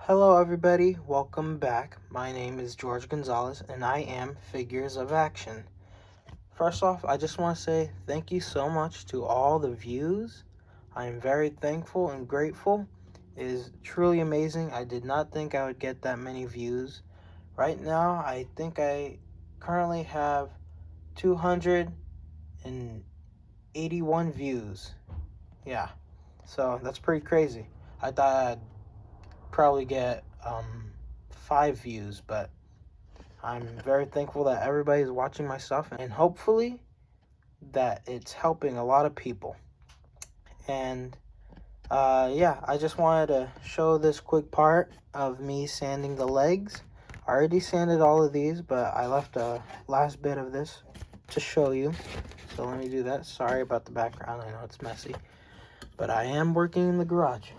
Hello everybody, welcome back. My name is George Gonzalez and I am Figures of Action. First off, I just want to say thank you so much to all the views. I am very thankful and grateful. It is truly amazing. I did not think I would get that many views. Right now, I think I currently have 281 views. Yeah, so that's pretty crazy. I thought I'd probably get 5 views, but I'm very thankful that everybody's watching my stuff, and hopefully that it's helping a lot of people. And yeah, I just wanted to show this quick part of me sanding the legs. I already sanded all of these, but I left a last bit of this to show you, so let me do that. Sorry about the background, I know it's messy, but I am working in the garage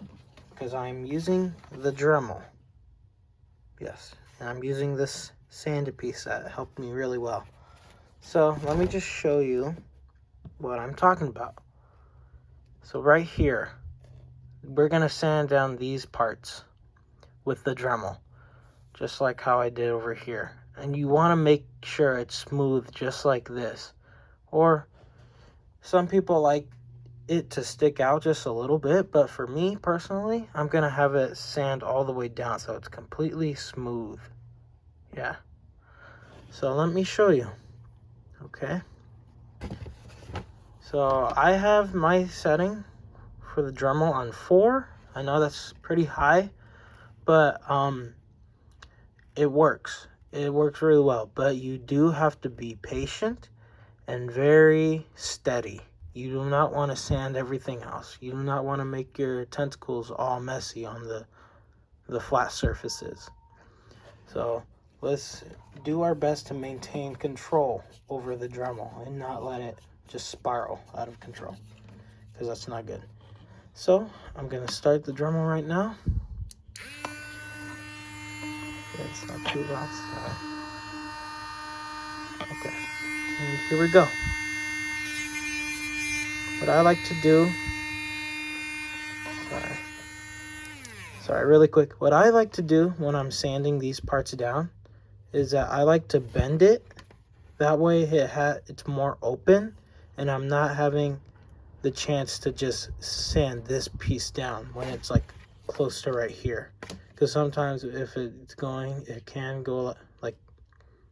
because I'm using the Dremel. Yes, and I'm using this sand piece that helped me really well. So let me just show you what I'm talking about. So right here, we're gonna sand down these parts with the Dremel, just like how I did over here. And you wanna make sure it's smooth just like this. Or some people like it to stick out just a little bit, but for me personally, I'm gonna have it sand all the way down so it's completely smooth. Yeah. So let me show you. Okay. So I have my setting for the Dremel on 4. I know that's pretty high, but it works. It works really well, but you do have to be patient and very steady. You do not want to sand everything else. You do not want to make your tentacles all messy on the flat surfaces. So let's do our best to maintain control over the Dremel and not let it just spiral out of control, because that's not good. So I'm going to start the Dremel right now. Okay, it's not too loud. Sorry. Okay, and here we go. What I like to do, sorry, really quick. What I like to do when I'm sanding these parts down is that I like to bend it. That way it's more open, and I'm not having the chance to just sand this piece down when it's like close to right here. Because sometimes if it's going, it can go like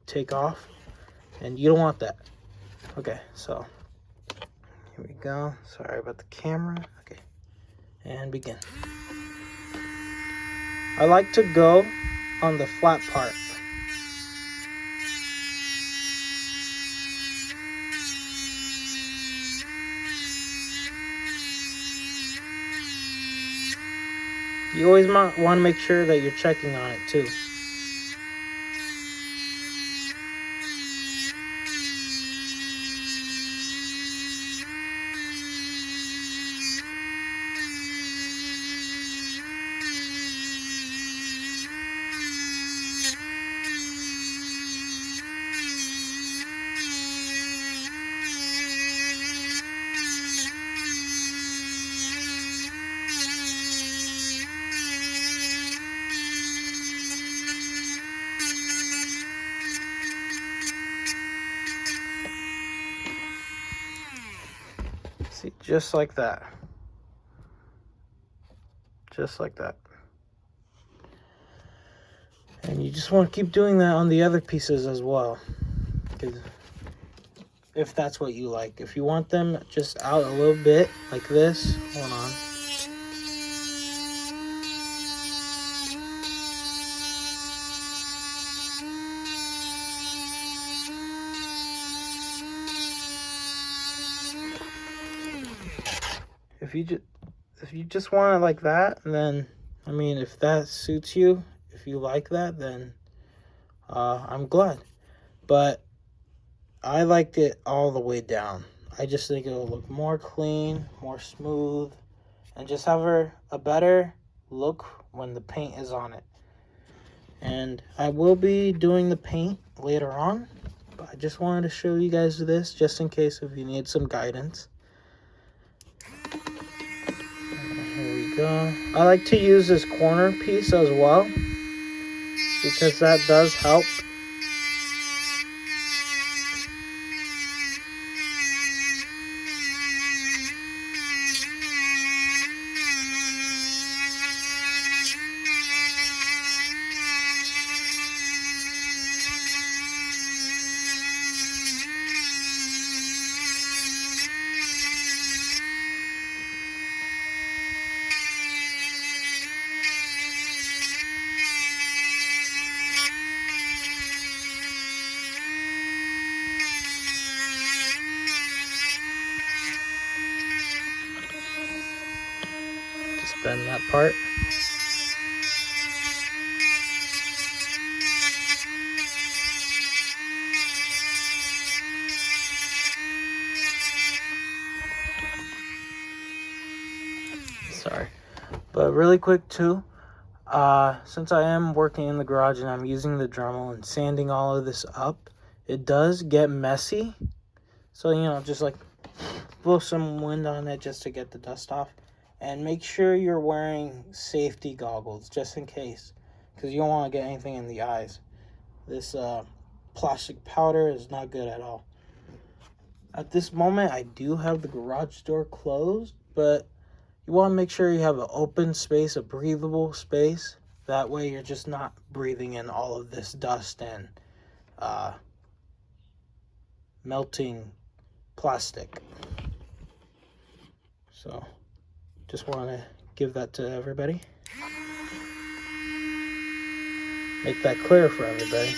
take off, and you don't want that. Okay, so here we go. Sorry about the camera. Okay, and begin. I like to go on the flat part. You always want to make sure that you're checking on it too. See, just like that. Just like that. And you just want to keep doing that on the other pieces as well. Because if that's what you like. If you want them just out a little bit, like this. Hold on. If you just want it like that, then, I mean, if that suits you, if you like that, then I'm glad. But I liked it all the way down. I just think it'll look more clean, more smooth, and just have a better look when the paint is on it. And I will be doing the paint later on, but I just wanted to show you guys this just in case if you need some guidance. Here we go. I like to use this corner piece as well, because that does help. Just bend that part. Sorry. But really quick too, since I am working in the garage and I'm using the Dremel and sanding all of this up, it does get messy. So, you know, just like blow some wind on it just to get the dust off. And make sure you're wearing safety goggles just in case, because you don't want to get anything in the eyes. This plastic powder is not good at all. At this moment, I do have the garage door closed, but you want to make sure you have an open space, a breathable space. That way you're just not breathing in all of this dust and melting plastic. So just want to give that to everybody. Make that clear for everybody.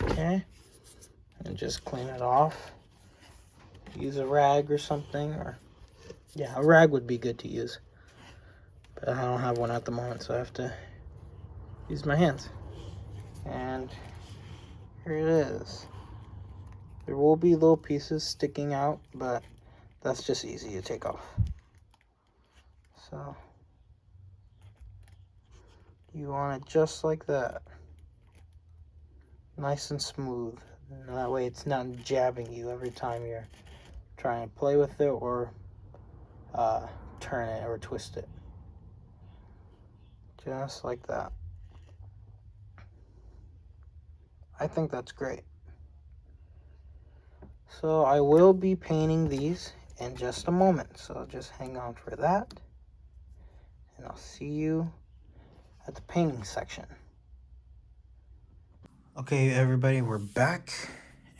Okay, and just clean it off. Use a rag or something, or yeah, a rag would be good to use. But I don't have one at the moment, so I have to use my hands. And here it is. There will be little pieces sticking out, but that's just easy to take off. So you want it just like that. Nice and smooth. And that way it's not jabbing you every time you're trying to play with it or turn it or twist it. Just like that. I think that's great. So I will be painting these in just a moment. So just hang on for that. And I'll see you at the painting section. Okay, everybody, we're back.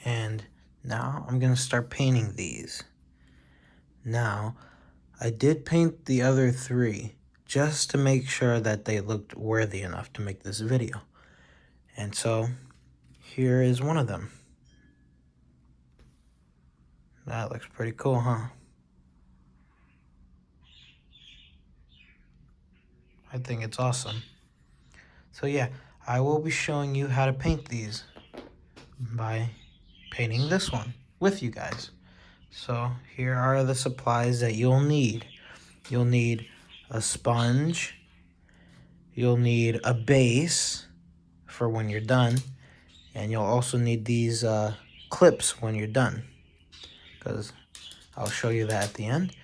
And now I'm going to start painting these. Now, I did paint the other three just to make sure that they looked worthy enough to make this video. And so, here is one of them. That looks pretty cool, huh? I think it's awesome. So yeah, I will be showing you how to paint these by painting this one with you guys. So here are the supplies that you'll need. You'll need a sponge. You'll need a base for when you're done. And you'll also need these clips when you're done, because I'll show you that at the end.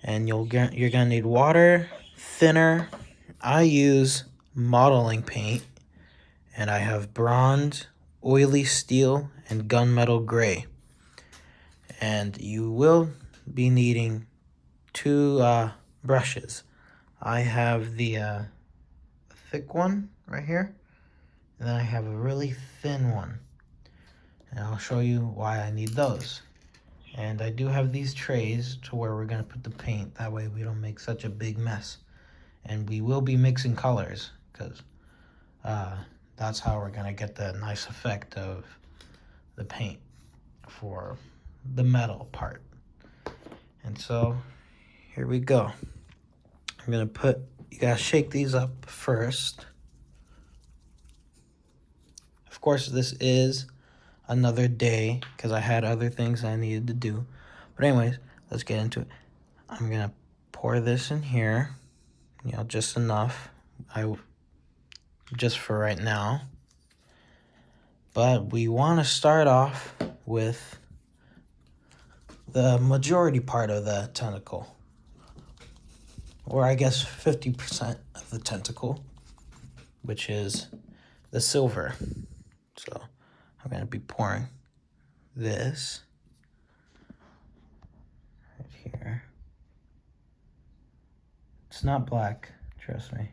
And you're gonna need water, thinner. I use modeling paint, and I have bronze, oily steel and gunmetal gray. And you will be needing two brushes. I have the thick one right here, and then I have a really thin one. And I'll show you why I need those. And I do have these trays to where we're going to put the paint. That way we don't make such a big mess. And we will be mixing colors because that's how we're going to get the nice effect of the paint for the metal part. And so here we go. I'm going to put, you got to shake these up first. Of course, this is another day because I had other things I needed to do. But anyways, let's get into it. I'm going to pour this in here, you know, just enough. Just for right now. But we want to start off with the majority part of the tentacle. Or I guess 50% of the tentacle, which is the silver. So I'm going to be pouring this right here. It's not black, trust me.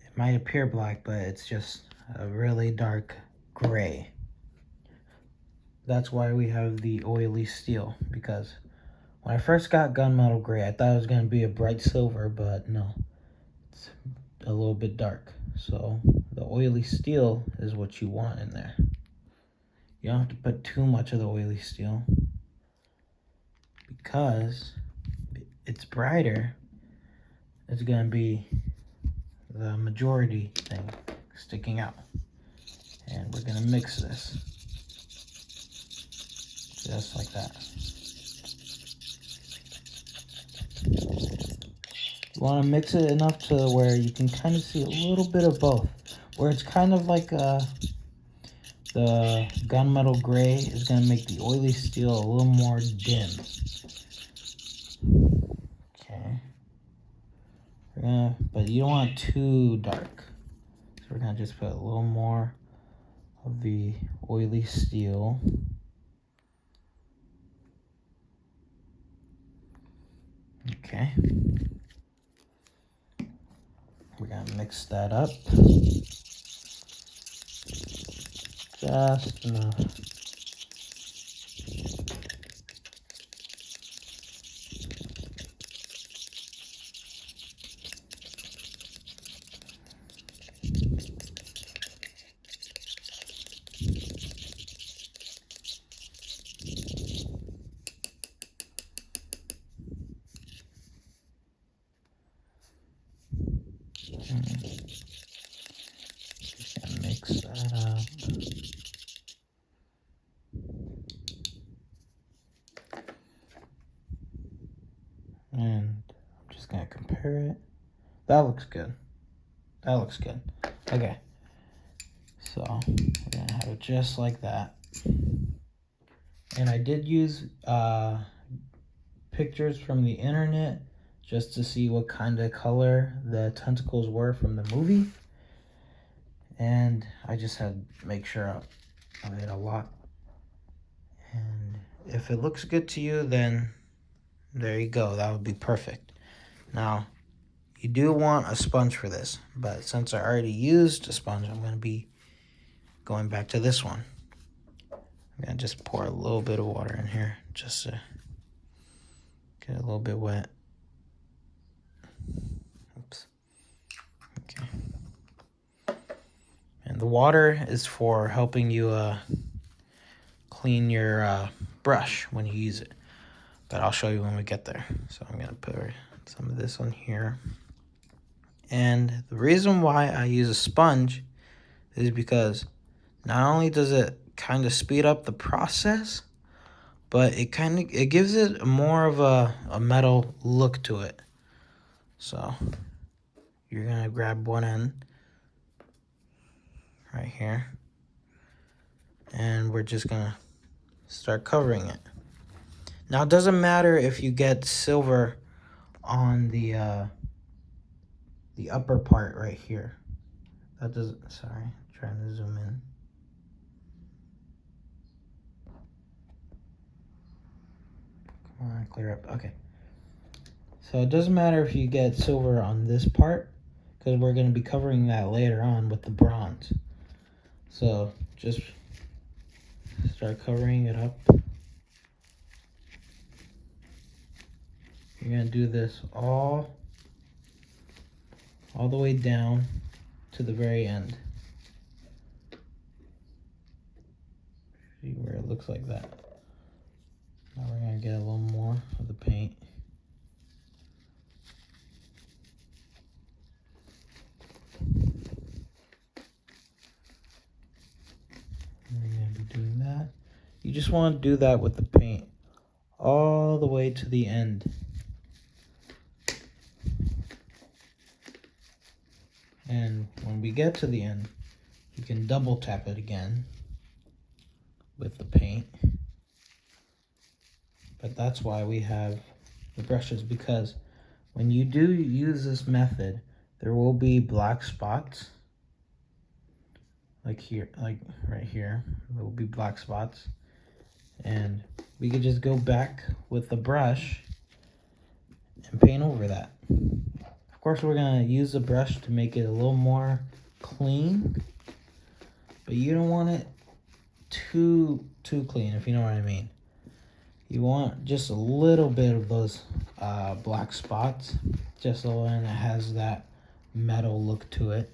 It might appear black, but it's just a really dark gray. That's why we have the oily steel, because when I first got gunmetal gray, I thought it was going to be a bright silver, but no, it's a little bit dark. So the oily steel is what you want in there. You don't have to put too much of the oily steel because it's brighter. It's going to be the majority thing sticking out. And we're going to mix this just like that. You want to mix it enough to where you can kind of see a little bit of both, where it's kind of like the gunmetal gray is going to make the oily steel a little more dim. Okay. But you don't want it too dark. So we're going to just put a little more of the oily steel. Okay. We're going to mix that up. Just enough. Just gonna mix that up. And I'm just gonna compare it. That looks good. That looks good. Okay. So we're gonna have it just like that. And I did use pictures from the internet just to see what kind of color the tentacles were from the movie. And I just had to make sure of it a lot. And if it looks good to you, then there you go. That would be perfect. Now, you do want a sponge for this, but since I already used a sponge, I'm going to be going back to this one. I'm going to just pour a little bit of water in here just to get it a little bit wet. Oops. Okay. And the water is for helping you clean your brush when you use it. But I'll show you when we get there. So I'm going to put some of this on here. And the reason why I use a sponge is because not only does it kind of speed up the process, but it gives it more of a metal look to it. So you're going to grab one end right here, and we're just going to start covering it. Now, it doesn't matter if you get silver on the upper part right here. That doesn't, sorry, Trying to zoom in. Come on, clear up. Okay. So it doesn't matter if you get silver on this part, because we're going to be covering that later on with the bronze. So just start covering it up. You're going to do this all the way down to the very end. See where it looks like that. Now we're going to get a little more of the paint. We're going to be doing that. You just want to do that with the paint all the way to the end. And when we get to the end, you can double tap it again with the paint. But that's why we have the brushes, because when you do use this method, there will be black spots. Like here, like right here, there will be black spots. And we could just go back with the brush and paint over that. Of course, we're gonna use the brush to make it a little more clean, but you don't want it too clean, if you know what I mean. You want just a little bit of those black spots, just so when it has that metal look to it.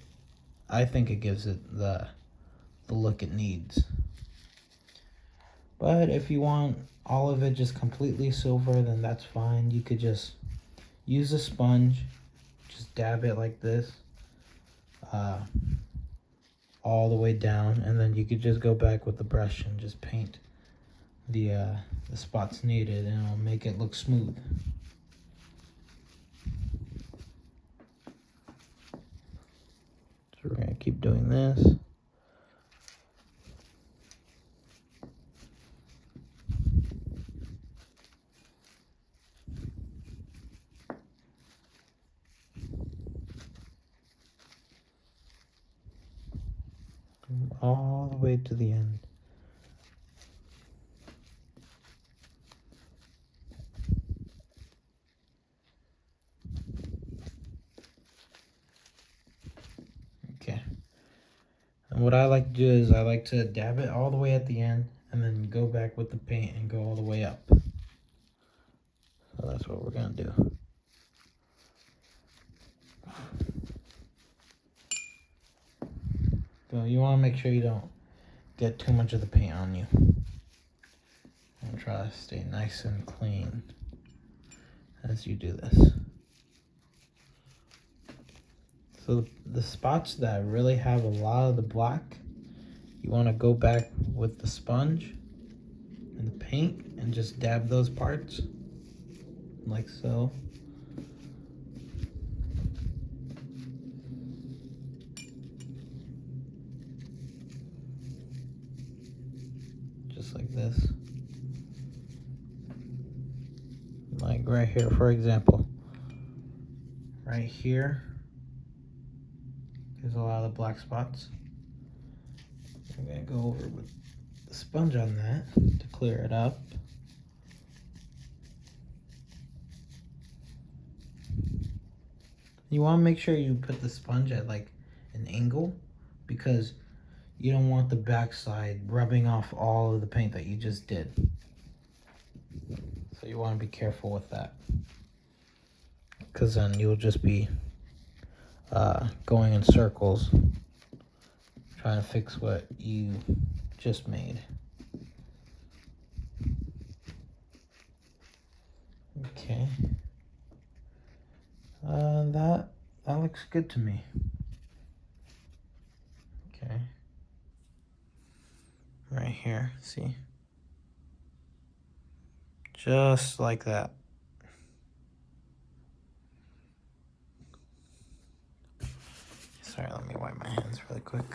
I think it gives it the look it needs. But if you want all of it just completely silver, then that's fine. You could just use a sponge, just dab it like this, all the way down, and then you could just go back with the brush and just paint the spots needed, and it'll make it look smooth. So we're gonna keep doing this. All the way to the end. Okay. And what I like to do is I like to dab it all the way at the end and then go back with the paint and go all the way up. So that's what we're gonna do. So you want to make sure you don't get too much of the paint on you. And try to stay nice and clean as you do this. So the spots that really have a lot of the black, you want to go back with the sponge and the paint and just dab those parts like so. Just like this. Like right here, for example. Right here, there's a lot of black spots. I'm gonna go over with the sponge on that to clear it up. You want to make sure you put the sponge at like an angle, because you don't want the backside rubbing off all of the paint that you just did. So you want to be careful with that, because then you'll just be going in circles trying to fix what you just made. Okay. That looks good to me. Okay. Right here, see? Just like that. Sorry, let me wipe my hands really quick.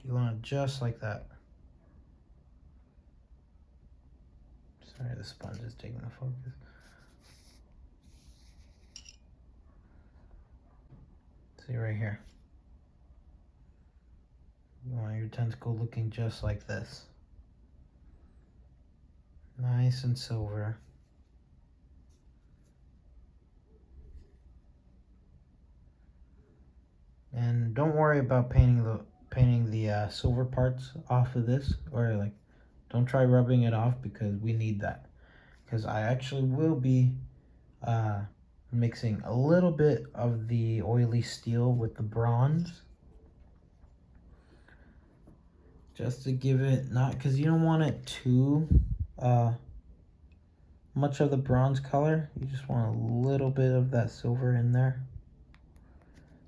You want it just like that. Sorry, the sponge is taking the focus. See right here. You want your tentacle looking just like this. Nice and silver. And don't worry about painting the silver parts off of this, or like don't try rubbing it off because we need that. Because I actually will be mixing a little bit of the oily steel with the bronze. Just to give it, not because you don't want it too much of the bronze color. You just want a little bit of that silver in there.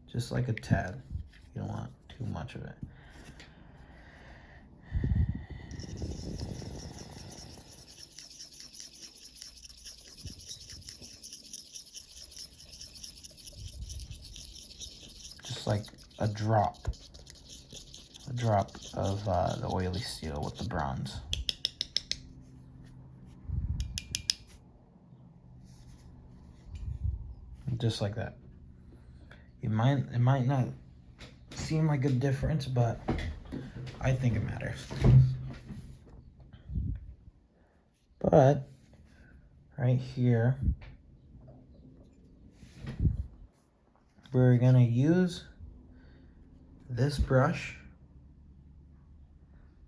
Just like a tad. You don't want too much of it. Just like a drop of the oily steel with the bronze. Just like that. It might not seem like a difference, but I think it matters. But right here, we're gonna use this brush.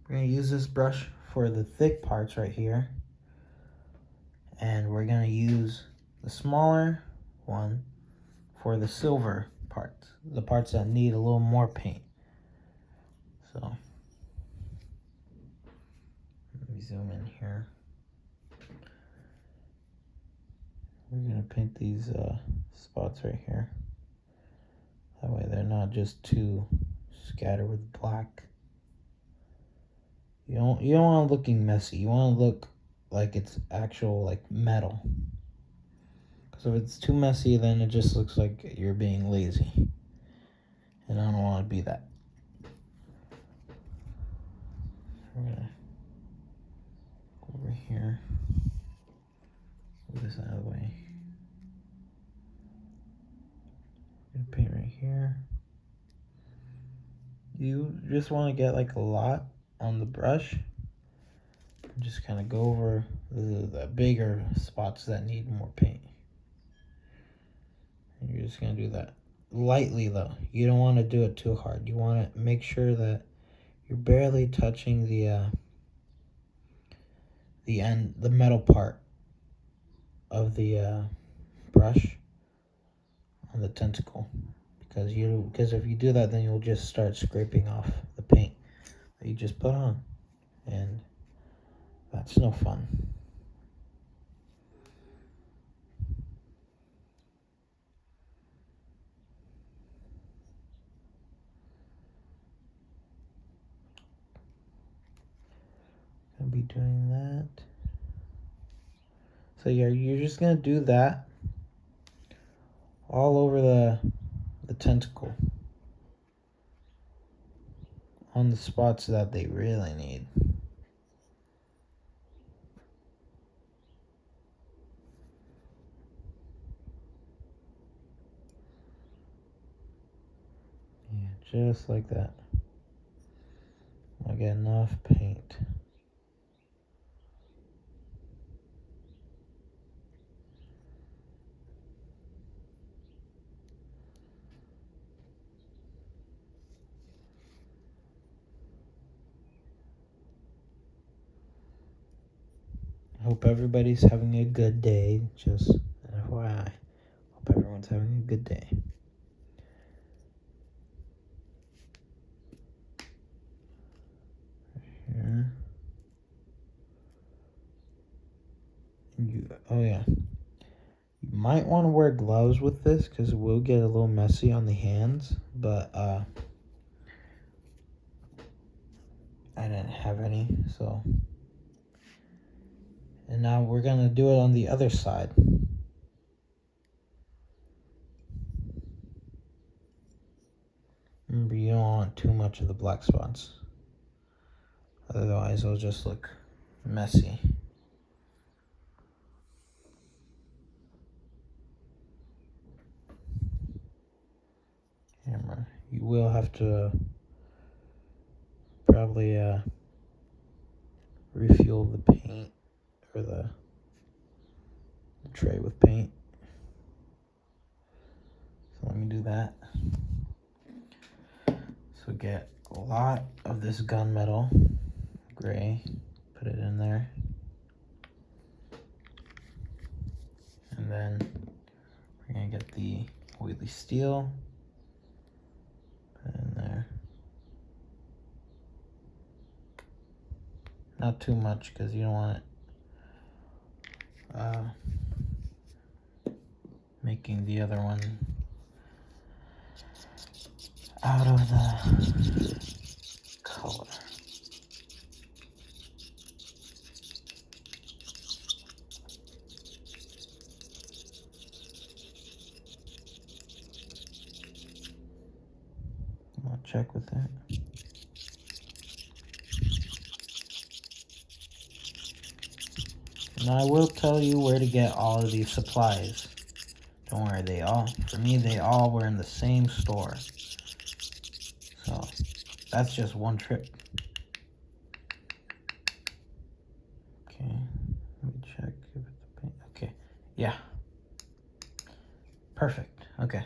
We're gonna use this brush for the thick parts right here. And we're gonna use the smaller one for the silver parts, the parts that need a little more paint. So let me zoom in here. We're gonna paint these spots right here. That way they're not just too scattered with black. You don't want it looking messy. You want to look like it's actual like metal. Because if it's too messy, then it just looks like you're being lazy. And I don't want to be that. We're gonna go over here. Move this out of the way. Gonna paint right here. You just want to get like a lot on the brush. Just kind of go over the bigger spots that need more paint. And you're just gonna do that lightly though. You don't want to do it too hard. You want to make sure that you're barely touching the metal part of the brush on the tentacle, because if you do that, then you'll just start scraping off the paint that you just put on, and that's no fun. Gonna be doing that. So yeah, you're just gonna do that all over the tentacle on the spots that they really need. Yeah, just like that. I get enough paint. Hope everybody's having a good day. Just FYI. Hope everyone's having a good day. Here. Oh yeah. You might want to wear gloves with this because it will get a little messy on the hands, but I didn't have any, so. And now we're gonna do it on the other side. Remember, you don't want too much of the black spots. Otherwise, it'll just look messy. Camera. You will have to probably refuel the paint or the tray with paint. So let me do that. So get a lot of this gunmetal gray, put it in there, and then we're gonna get the oily steel, put it in there. Not too much because you don't want it making the other one out of the color. I'll check with it. And I will tell you where to get all of these supplies. Don't worry, for me, they all were in the same store. So that's just one trip. Okay, let me check if it's the paint. Okay, yeah. Perfect. Okay.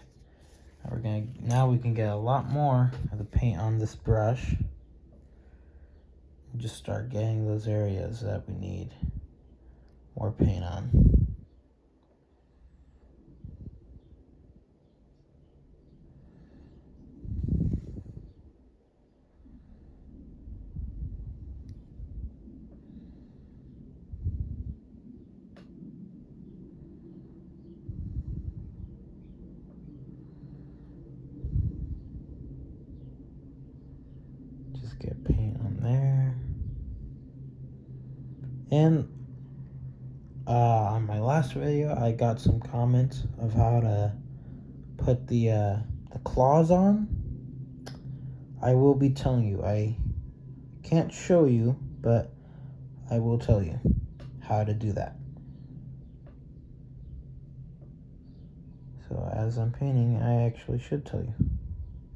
Now we can get a lot more of the paint on this brush. And just start getting those areas that we need more paint on. Just get paint on there. And on my last video, I got some comments of how to put the claws on. I will be telling you. I can't show you, but I will tell you how to do that. So as I'm painting, I actually should tell you.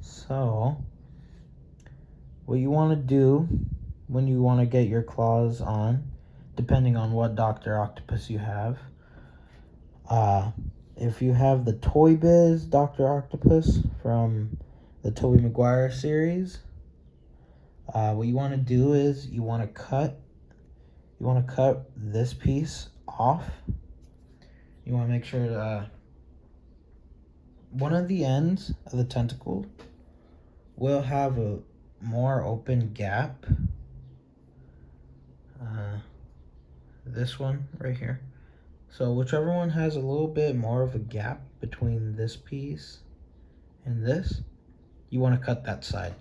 So what you want to do when you want to get your claws on, depending on what Dr. Octopus you have, if you have the Toy Biz Dr. Octopus from the Tobey Maguire series, what you want to do is you want to cut this piece off. You want to make sure one of the ends of the tentacle will have a more open gap. This one right here. So whichever one has a little bit more of a gap between this piece and this, you want to cut that side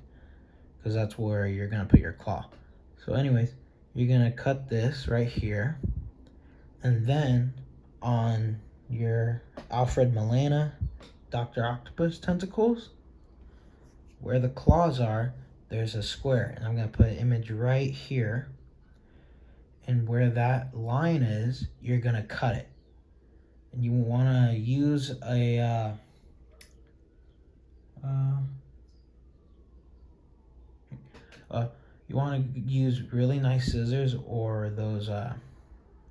because that's where you're going to put your claw. So anyways, you're going to cut this right here, and then on your Alfred Molina Dr. Octopus tentacles, where the claws are, there's a square, and I'm going to put an image right here, and where that line is, you're going to cut it. And you want to use a you want to use really nice scissors or those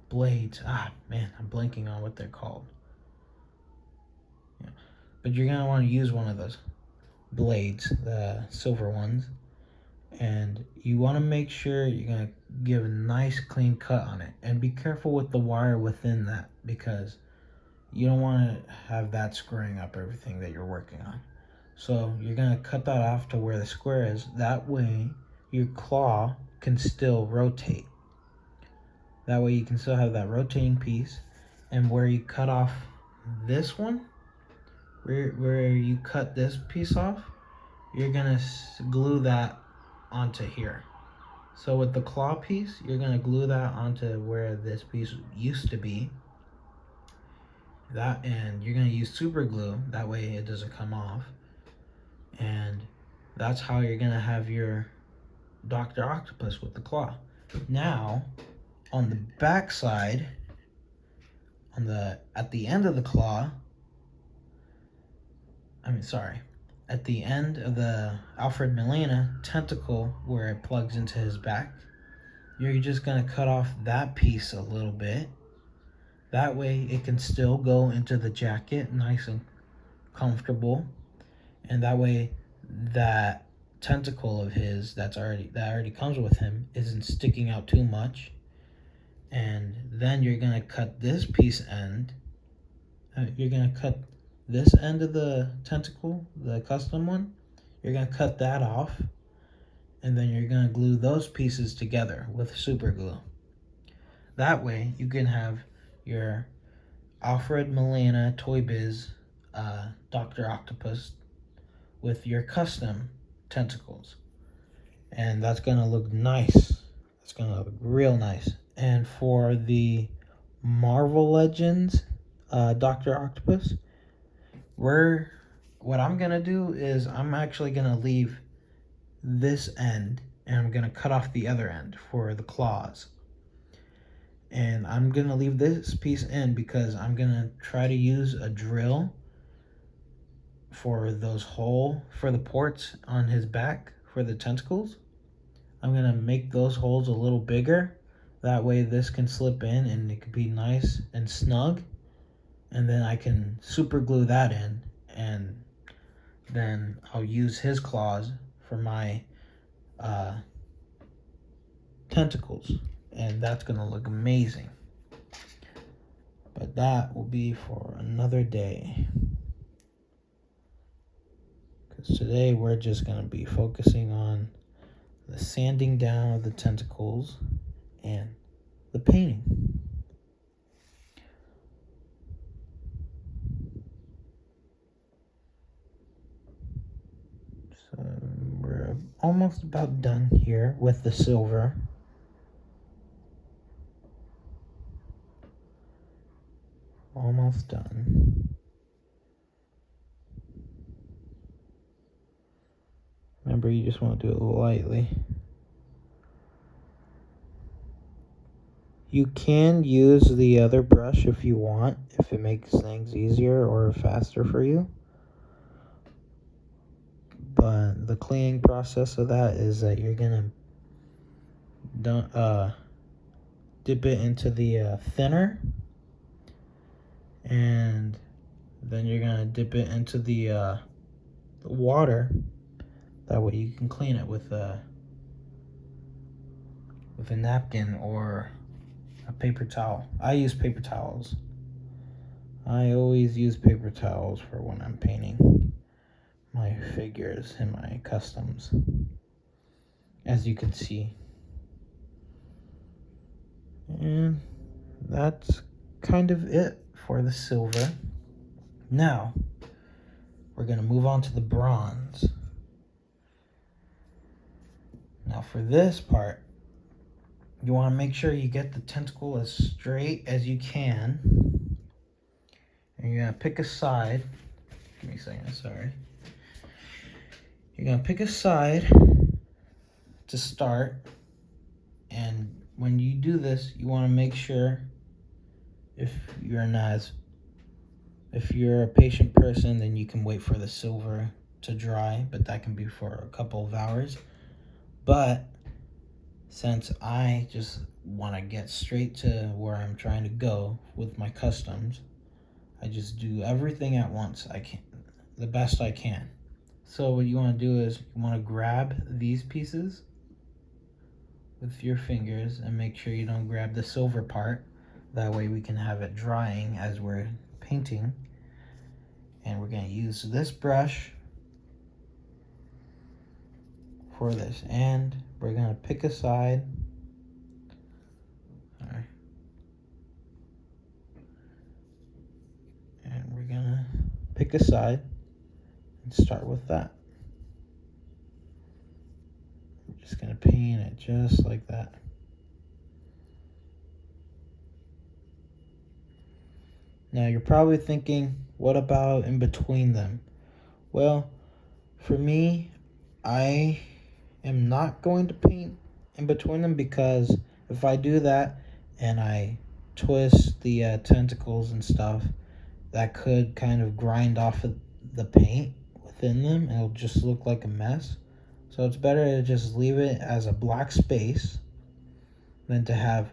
blades. Man, I'm blanking on what they're called. Yeah. But you're going to want to use one of those blades, the silver ones. And you want to make sure you're going to give a nice clean cut on it. And be careful with the wire within that, because you don't want to have that screwing up everything that you're working on. So you're going to cut that off to where the square is. That way your claw can still rotate. That way you can still have that rotating piece. And where you cut off this one, where you cut this piece off, you're going to glue that onto here. So with the claw piece, you're going to glue that onto where this piece used to be. That, and you're going to use super glue, that way it doesn't come off. And that's how you're going to have your Dr. Octopus with the claw. Now, on the back side, at the end of the claw, at the end of the Alfred Molina tentacle where it plugs into his back, you're just going to cut off that piece a little bit. That way it can still go into the jacket nice and comfortable. And that way that tentacle of his that already comes with him isn't sticking out too much. And then you're going to cut this piece end. You're going to cut this end of the tentacle, the custom one. You're going to cut that off. And then you're going to glue those pieces together with super glue. That way you can have your Alfred Molina Toy Biz Dr. Octopus with your custom tentacles. And that's going to look nice. It's going to look real nice. And for the Marvel Legends Dr. Octopus, what I'm going to do is I'm actually going to leave this end and I'm going to cut off the other end for the claws. And I'm going to leave this piece in because I'm going to try to use a drill for for the ports on his back for the tentacles. I'm going to make those holes a little bigger. That way this can slip in and it can be nice and snug. And then I can super glue that in. And then I'll use his claws for my tentacles. And that's going to look amazing. But that will be for another day. Because today we're just going to be focusing on the sanding down of the tentacles and the painting. So we're almost about done here with the silver. Almost done. Remember, you just want to do it lightly. You can use the other brush if you want, if it makes things easier or faster for you. But the cleaning process of that is that you're going to dip it into the thinner. And then you're going to dip it into the water. That way you can clean it with a napkin or a paper towel. I use paper towels. I always use paper towels for when I'm painting my figures and my customs, as you can see. And that's kind of it for the silver. Now we're going to move on to the bronze. Now for this part, you want to make sure you get the tentacle as straight as you can. And you're going to pick a side. Give me a second, sorry. You're going to pick a side to start. And when you do this, you want to make sure, if you're a patient person, then you can wait for the silver to dry, but that can be for a couple of hours. But since I just want to get straight to where I'm trying to go with my customs, I just do everything at once. The best I can. So what you want to do is you want to grab these pieces with your fingers and make sure you don't grab the silver part. That way we can have it drying as we're painting. And we're going to use this brush for this. And we're going to pick a side. All right. And we're going to pick a side and start with that. We're just going to paint it just like that. Now you're probably thinking, what about in between them? Well, for me, I am not going to paint in between them, because if I do that and I twist the tentacles and stuff, that could kind of grind off of the paint with thin them, it'll just look like a mess. So it's better to just leave it as a black space than to have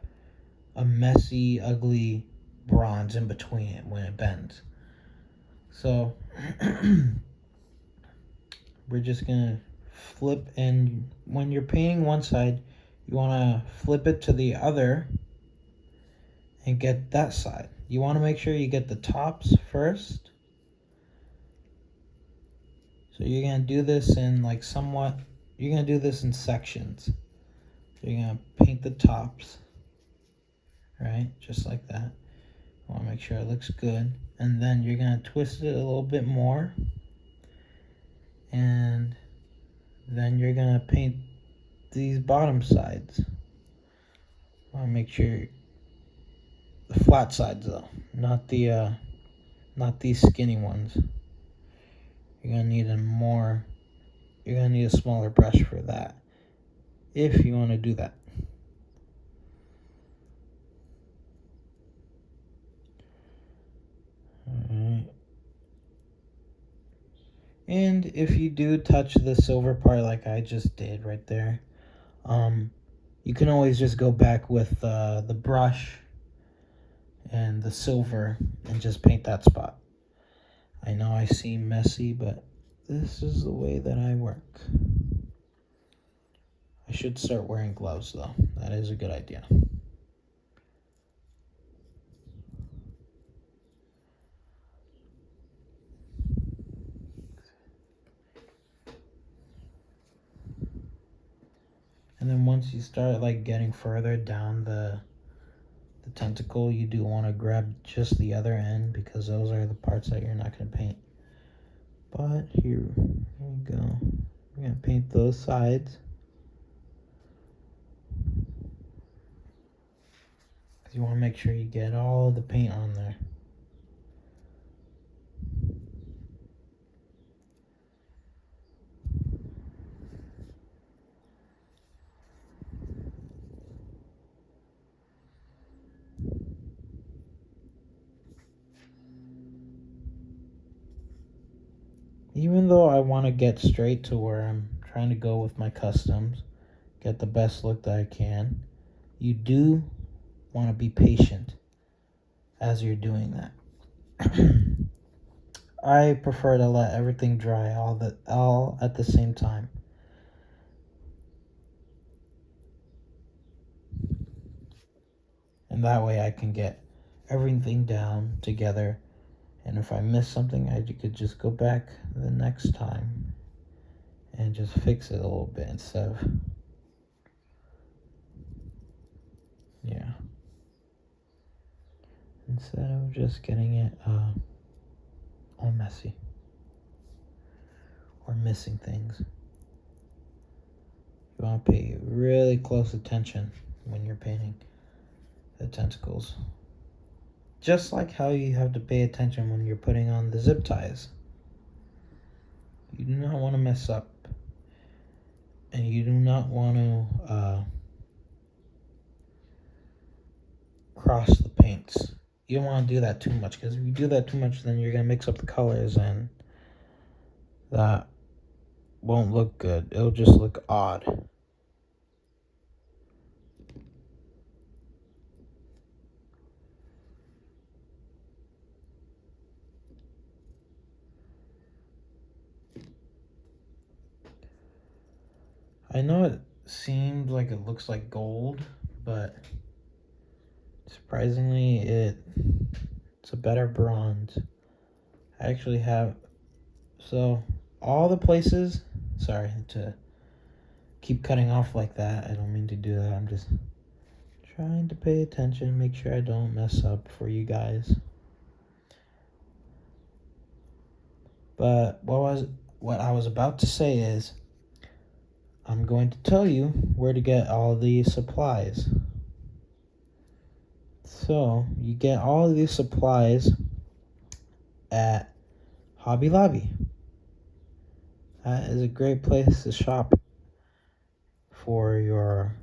a messy, ugly bronze in between it when it bends. So we're just gonna flip, and when you're painting one side, you want to flip it to the other and get that side. You want to make sure you get the tops first. So you're going to do this in you're going to do this in sections. So you're going to paint the tops, right? Just like that. You want to make sure it looks good. And then you're going to twist it a little bit more. And then you're going to paint these bottom sides. I want to make sure the flat sides though, not these skinny ones. You're gonna need a smaller brush for that, if you want to do that. Alright. And if you do touch the silver part like I just did right there, you can always just go back with the brush and the silver and just paint that spot. I know I seem messy, but this is the way that I work. I should start wearing gloves though. That is a good idea. And then once you start like getting further down the tentacle, you do want to grab just the other end, because those are the parts that you're not going to paint. But here we go. We're going to paint those sides. Because you want to make sure you get all the paint on there. Even though I want to get straight to where I'm trying to go with my customs, get the best look that I can, you do want to be patient as you're doing that. I prefer to let everything dry all at the same time. And that way I can get everything down together. And if I miss something, I could just go back the next time and just fix it a little bit instead of, instead of just getting it all messy or missing things. You want to pay really close attention when you're painting the tentacles. Just like how you have to pay attention when you're putting on the zip ties. You do not want to mess up. And you do not want to cross the paints. You don't want to do that too much, because if you do that too much, then you're going to mix up the colors, and that won't look good. It'll just look odd. I know it seemed like it looks like gold, but surprisingly it's a better bronze. I actually have, so all the places, sorry to keep cutting off like that, I don't mean to do that, I'm just trying to pay attention, make sure I don't mess up for you guys. But what I was about to say is, I'm going to tell you where to get all the supplies. So, you get all of these supplies at Hobby Lobby. That is a great place to shop for your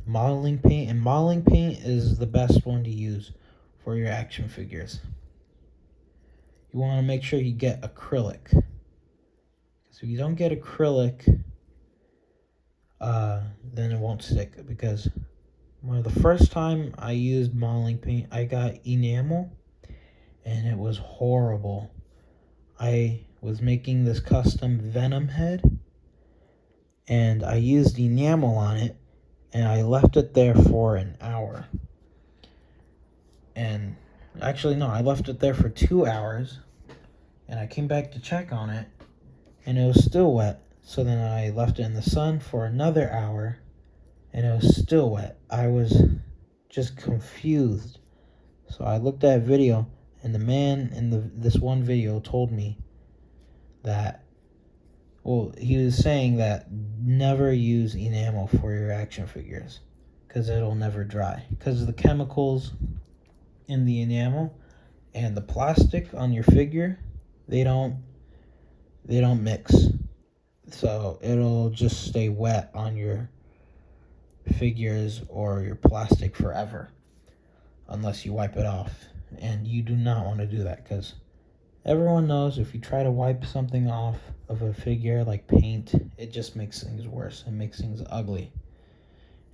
modeling paint. And modeling paint is the best one to use for your action figures. you want to make sure you get acrylic. Because if you don't get acrylic, then it won't stick. Because the first time I used modeling paint, I got enamel, and it was horrible. I was making this custom Venom head, and I used enamel on it, and I left it there for an hour. And actually, no, I left it there for 2 hours, and I came back to check on it, and it was still wet. So then I left it in the sun for another hour, and it was still wet. I was just confused. So I looked at a video, and the man in this one video told me that, well, he was saying that never use enamel for your action figures because it'll never dry. Because the chemicals in the enamel and the plastic on your figure, they don't mix. So it'll just stay wet on your figures or your plastic forever unless you wipe it off. And you do not want to do that because everyone knows if you try to wipe something off of a figure like paint, it just makes things worse. It makes things ugly.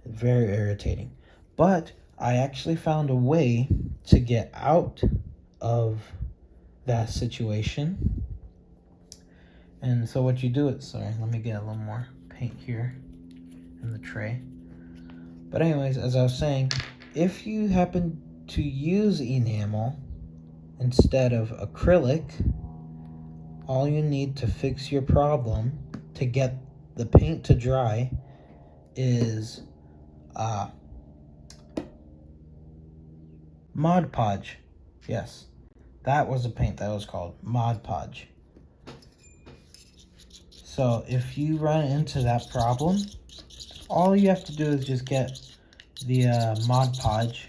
It's very irritating. But I actually found a way to get out of that situation. And so what you do is, sorry, let me get a little more paint here in the tray. But anyways, as I was saying, if you happen to use enamel instead of acrylic, all you need to fix your problem to get the paint to dry is Mod Podge. Yes, that was a paint that was called Mod Podge. So if you run into that problem, all you have to do is just get the Mod Podge.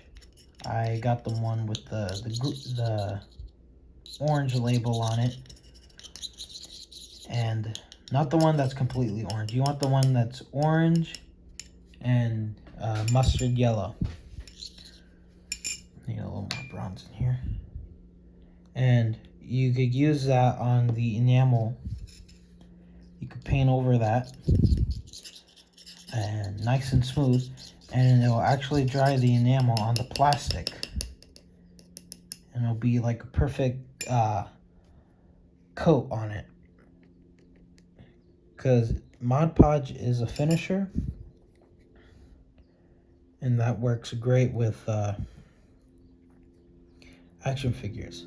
I got the one with the orange label on it, and not the one that's completely orange. You want the one that's orange and mustard yellow. Need a little more bronze in here. And you could use that on the enamel. You could paint over that, and nice and smooth, and it will actually dry the enamel on the plastic. And it'll be like a perfect coat on it. Because Mod Podge is a finisher, and that works great with action figures.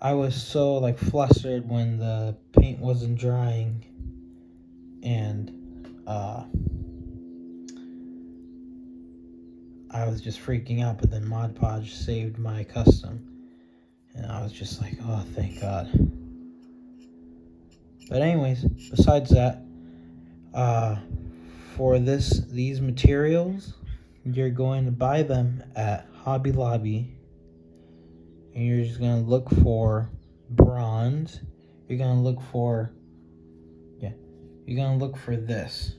I was so like flustered when the paint wasn't drying, and I was just freaking out. But then Mod Podge saved my custom, and I was just like, oh, thank God. But anyways, besides that, for these materials, you're going to buy them at Hobby Lobby, and you're just going to look for bronze. You're going to look for this.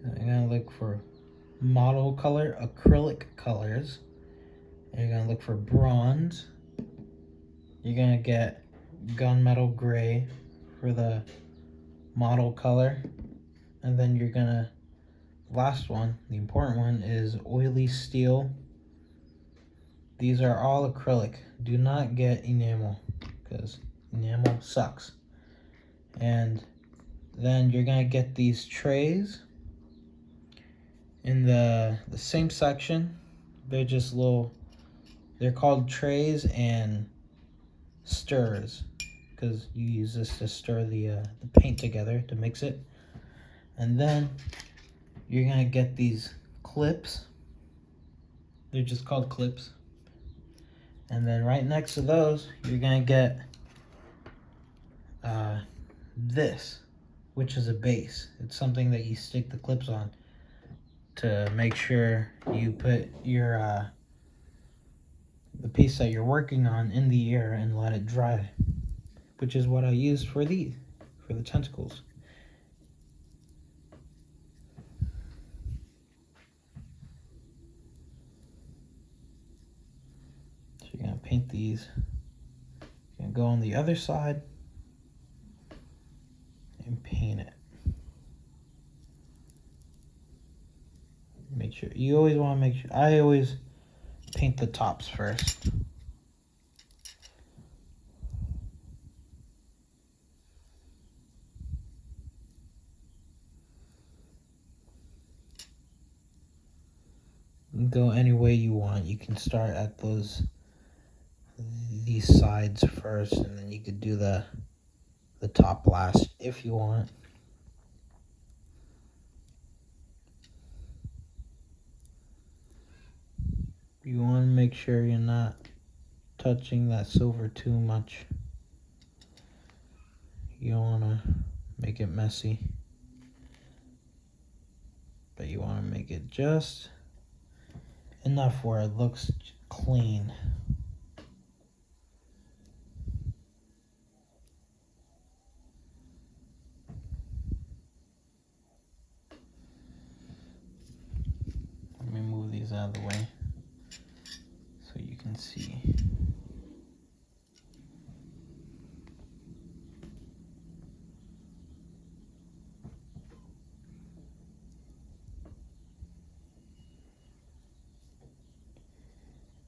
You're going to look for model color, acrylic colors. And you're going to look for bronze. You're going to get gunmetal gray for the model color. And then you're going to, last one, the important one, is oily steel. These are all acrylic. Do not get enamel, because enamel sucks. And then you're going to get these trays in the same section. They're just they're called trays and stirrers, because you use this to stir the paint together to mix it. And then you're going to get these clips. They're just called clips. And then right next to those, you're going to get this, which is a base. It's something that you stick the clips on to make sure you put your the piece that you're working on in the air and let it dry, which is what I used for the tentacles. So you're going to paint these go on the other side and paint it. Make sure, you always want to make sure, I always paint the tops first. You can go any way you want. You can start at these sides first, and then you could do the top last if you want. You want to make sure you're not touching that silver too much. You don't want to make it messy, but you want to make it just enough where it looks clean. Let me move these out of the way so you can see.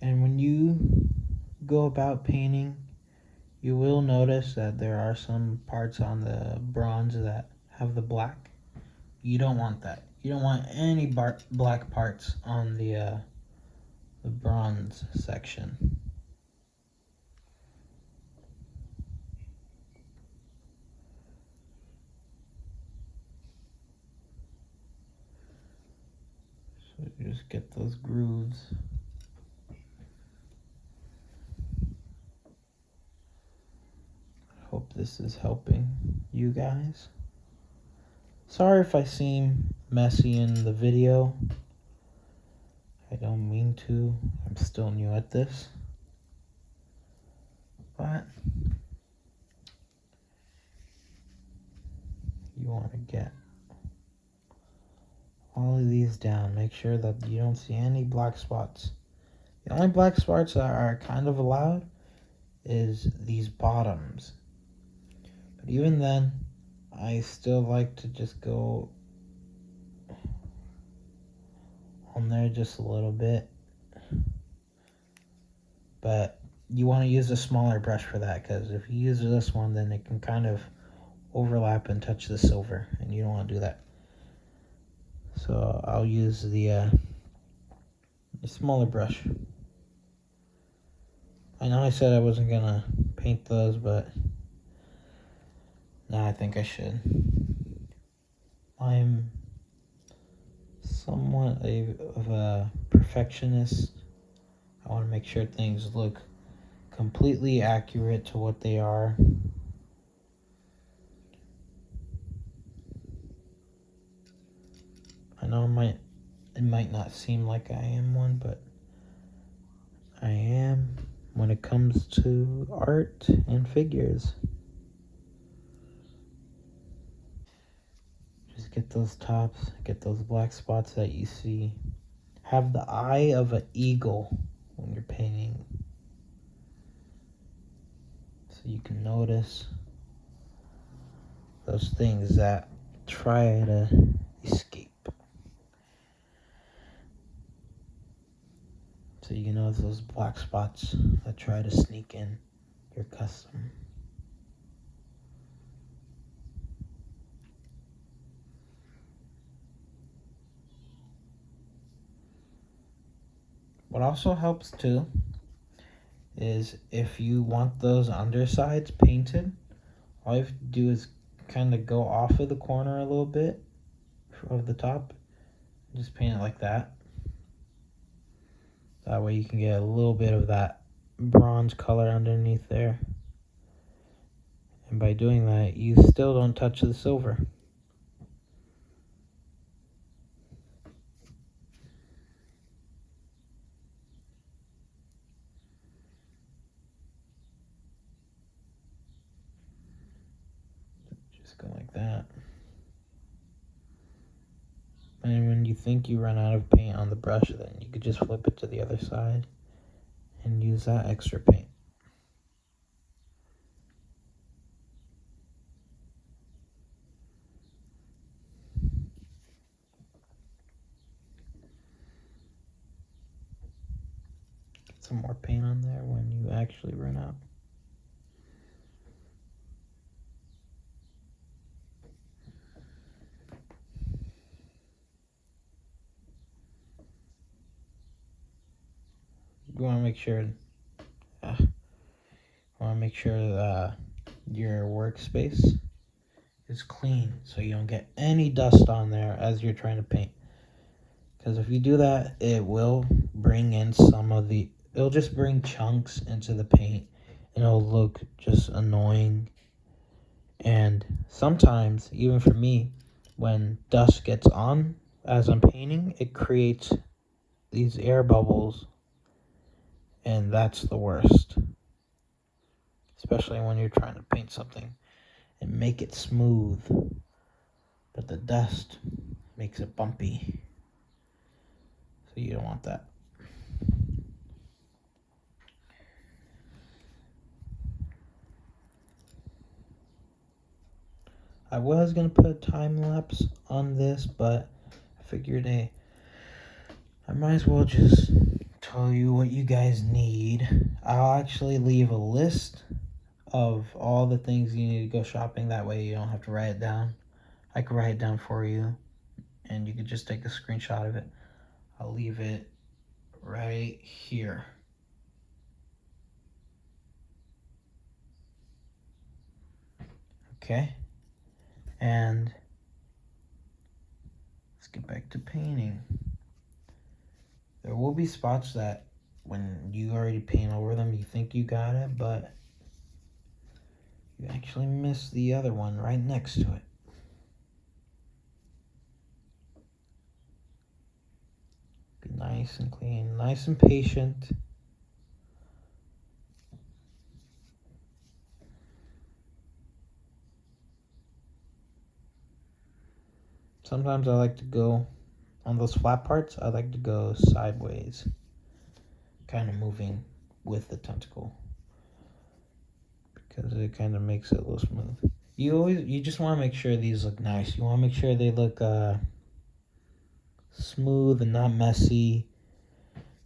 And when you go about painting, you will notice that there are some parts on the bronze that have the black. You don't want that. You don't want any black parts on the bronze section. So you just get those grooves. Hope this is helping you guys. Sorry if I seem messy in the video. I don't mean to. I'm still new at this. But you want to get all of these down. Make sure that you don't see any black spots. The only black spots that are kind of allowed is these bottoms. But even then, I still like to just go on there just a little bit. But you want to use a smaller brush for that, because if you use this one, then it can kind of overlap and touch the silver, and you don't want to do that. So I'll use the smaller brush. I know I said I wasn't gonna paint those, but now I think I should. I'm somewhat of a perfectionist. I want to make sure things look completely accurate to what they are. I know it might not seem like I am one, but I am when it comes to art and figures. Just get those tops, get those black spots that you see. Have the eye of an eagle when you're painting, so you can notice those things that try to escape. So you know those black spots that try to sneak in your custom. What also helps too is if you want those undersides painted, all you have to do is kind of go off of the corner a little bit of the top. Just paint it like that. That way you can get a little bit of that bronze color underneath there. And by doing that, you still don't touch the silver. Just go like that. And when you think you run out of paint on the brush, then you could just flip it to the other side and use that extra paint. some more paint on there when you actually run out. You want to make sure your workspace is clean so you don't get any dust on there as you're trying to paint. Because if you do that, it will bring in it'll just bring chunks into the paint and it'll look just annoying. And sometimes, even for me, when dust gets on as I'm painting, it creates these air bubbles, and that's the worst. Especially when you're trying to paint something and make it smooth, but the dust makes it bumpy. So you don't want that. I was going to put a time lapse on this, but I figured I might as well just tell you what you guys need. I'll actually leave a list of all the things you need to go shopping. That way you don't have to write it down. I can write it down for you, and you can just take a screenshot of it. I'll leave it right here. Okay, and let's get back to painting. There will be spots that when you already paint over them, you think you got it, but you actually missed the other one right next to it. Be nice and clean, nice and patient. Sometimes I like to go, on those flat parts, I like to go sideways, kind of moving with the tentacle, because it kind of makes it a little smooth. You just want to make sure these look nice. You want to make sure they look smooth and not messy,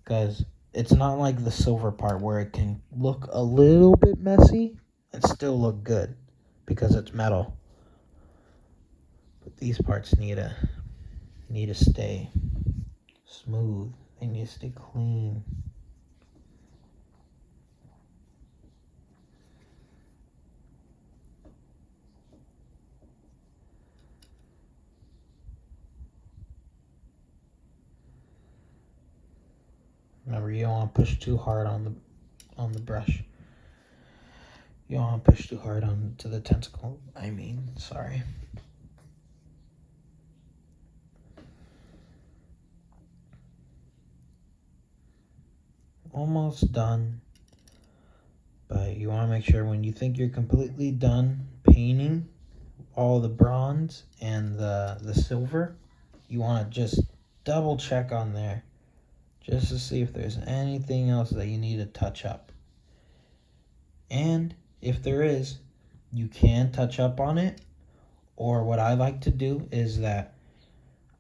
because it's not like the silver part where it can look a little bit messy and still look good because it's metal. But these parts need to stay smooth. They need to stay clean. Remember, you don't want to push too hard on the brush. You don't want to push too hard onto the tentacle. Sorry. Almost done. But you want to make sure when you think you're completely done painting all the bronze and the silver, you want to just double check on there just to see if there's anything else that you need to touch up. And if there is, you can touch up on it. Or what I like to do is that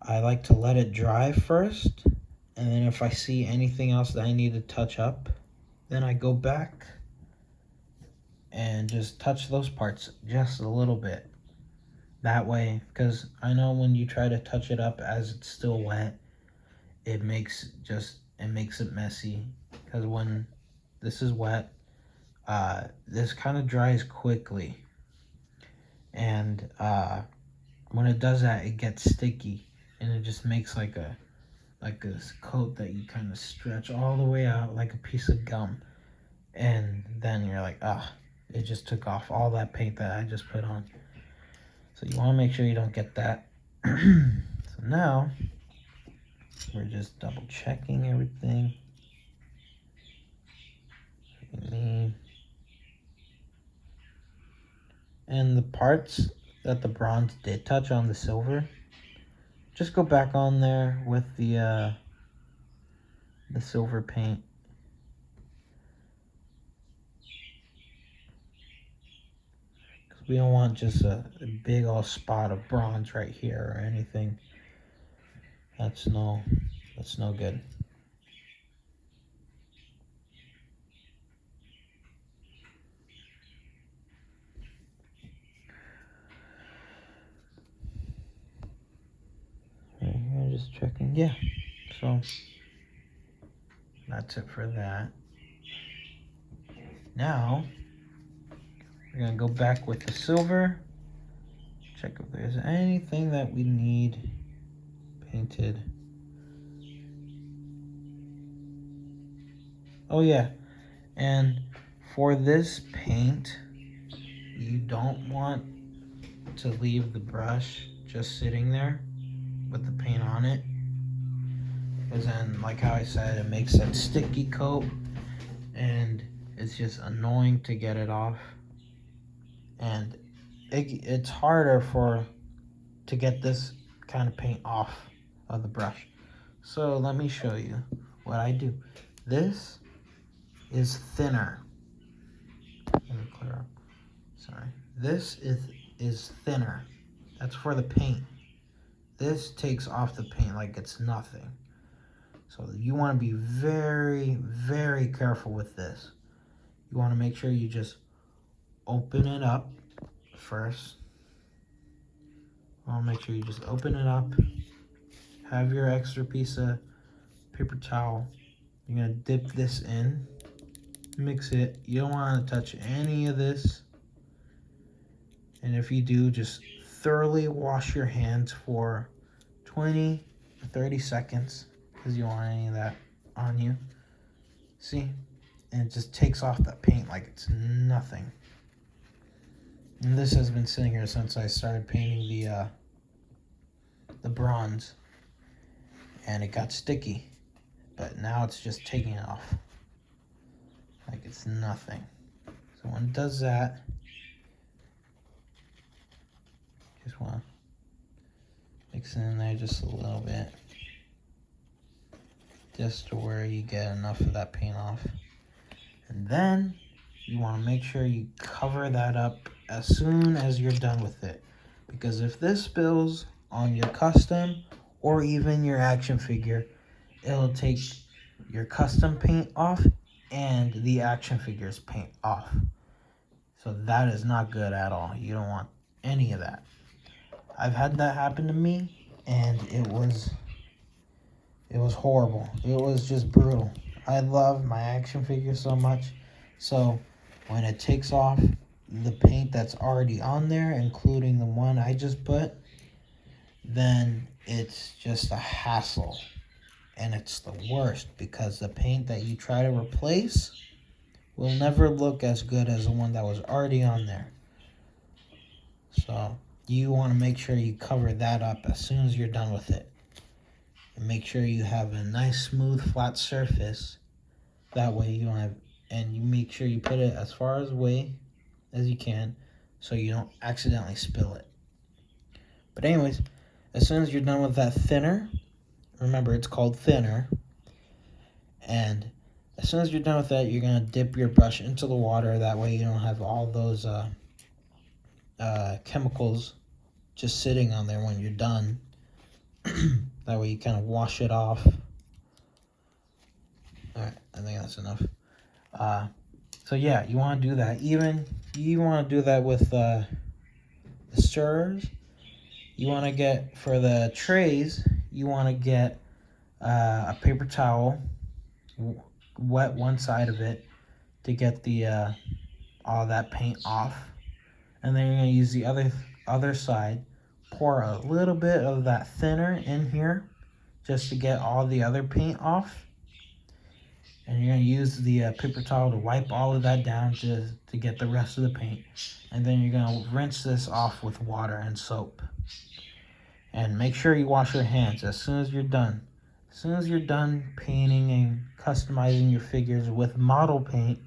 I like to let it dry first, and then if I see anything else that I need to touch up, then I go back and just touch those parts just a little bit. That way, because I know when you try to touch it up as it's still wet, it makes it messy. Because when this is wet, this kind of dries quickly, and when it does that, it gets sticky, and it just makes like this coat that you kind of stretch all the way out like a piece of gum, and then you're like, it just took off all that paint that I just put on. So you want to make sure you don't get that. So now we're just double checking everything. And the parts that the bronze did touch on the silver, just go back on there with the silver paint. Because we don't want just a big old spot of bronze right here or anything. That's no good. just checking. Yeah, so that's it for that. Now we're gonna go back with the silver. Check if there's anything that we need painted. Oh yeah, and for this paint, you don't want to leave the brush just sitting there with the paint on it, because then, like how I said, it makes that sticky coat and it's just annoying to get it off, and it's harder to get this kind of paint off of the brush. So let me show you what I do. This is thinner. Let me clear up. Sorry. This is thinner. That's for the paint. This takes off the paint like it's nothing. So you want to be very, very careful with this. You want to make sure you just open it up first. I'll make sure you just open it up. Have your extra piece of paper towel. You're going to dip this in. Mix it. You don't want to touch any of this. And if you do, just thoroughly wash your hands for 20 or 30 seconds, because you don't want any of that on you. See? And it just takes off that paint like it's nothing. And this has been sitting here since I started painting the bronze, and it got sticky, but now it's just taking it off like it's nothing. So when it does that, just want to mix it in there just a little bit, just to where you get enough of that paint off. And then you want to make sure you cover that up as soon as you're done with it, because if this spills on your custom or even your action figure, it'll take your custom paint off and the action figure's paint off. So that is not good at all. You don't want any of that. I've had that happen to me, and it was horrible. It was just brutal. I love my action figure so much, so when it takes off the paint that's already on there, including the one I just put, then it's just a hassle. And it's the worst, because the paint that you try to replace will never look as good as the one that was already on there. So you want to make sure you cover that up as soon as you're done with it. And make sure you have a nice, smooth, flat surface. That way you don't have, and you make sure you put it as far away as you can so you don't accidentally spill it. But anyways, as soon as you're done with that thinner, remember it's called thinner, and as soon as you're done with that, you're going to dip your brush into the water. That way you don't have all those chemicals just sitting on there when you're done. That way you kind of wash it off. Alright, I think that's enough. So yeah, you want to do that. Even you want to do that with the stirrers. You want to get, for the trays, you want to get a paper towel, wet one side of it to get the all that paint off, and then you're going to use the other side, pour a little bit of that thinner in here just to get all the other paint off, and you're going to use the paper towel to wipe all of that down to get the rest of the paint, and then you're going to rinse this off with water and soap. And make sure you wash your hands as soon as you're done. As soon as you're done painting and customizing your figures with model paint,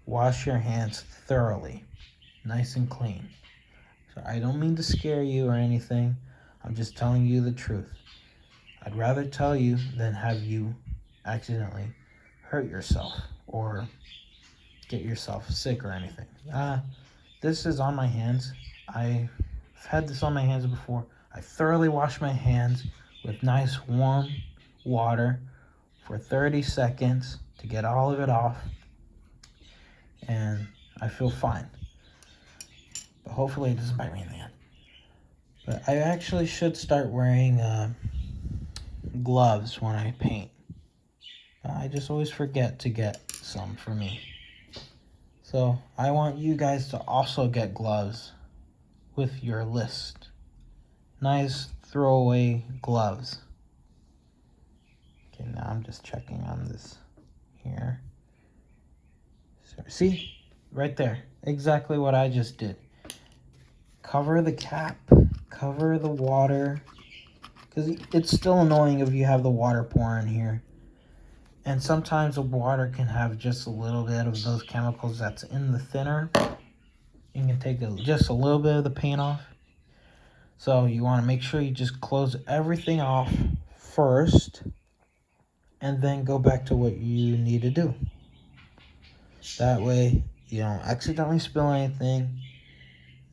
wash your hands thoroughly, nice and clean. So I don't mean to scare you or anything. I'm just telling you the truth. I'd rather tell you than have you accidentally hurt yourself or get yourself sick or anything. This is on my hands. I've had this on my hands before. I thoroughly wash my hands with nice warm water for 30 seconds to get all of it off, and I feel fine. But hopefully it doesn't bite me in the end. But I actually should start wearing gloves when I paint. I just always forget to get some for me. So I want you guys to also get gloves with your list. Nice throwaway gloves. Okay, now I'm just checking on this here. So, see? Right there. Exactly what I just did. Cover the cap. Cover the water. Because it's still annoying if you have the water pouring here. And sometimes the water can have just a little bit of those chemicals that's in the thinner. You can take just a little bit of the paint off. So you want to make sure you just close everything off first. And then go back to what you need to do. That way you don't accidentally spill anything.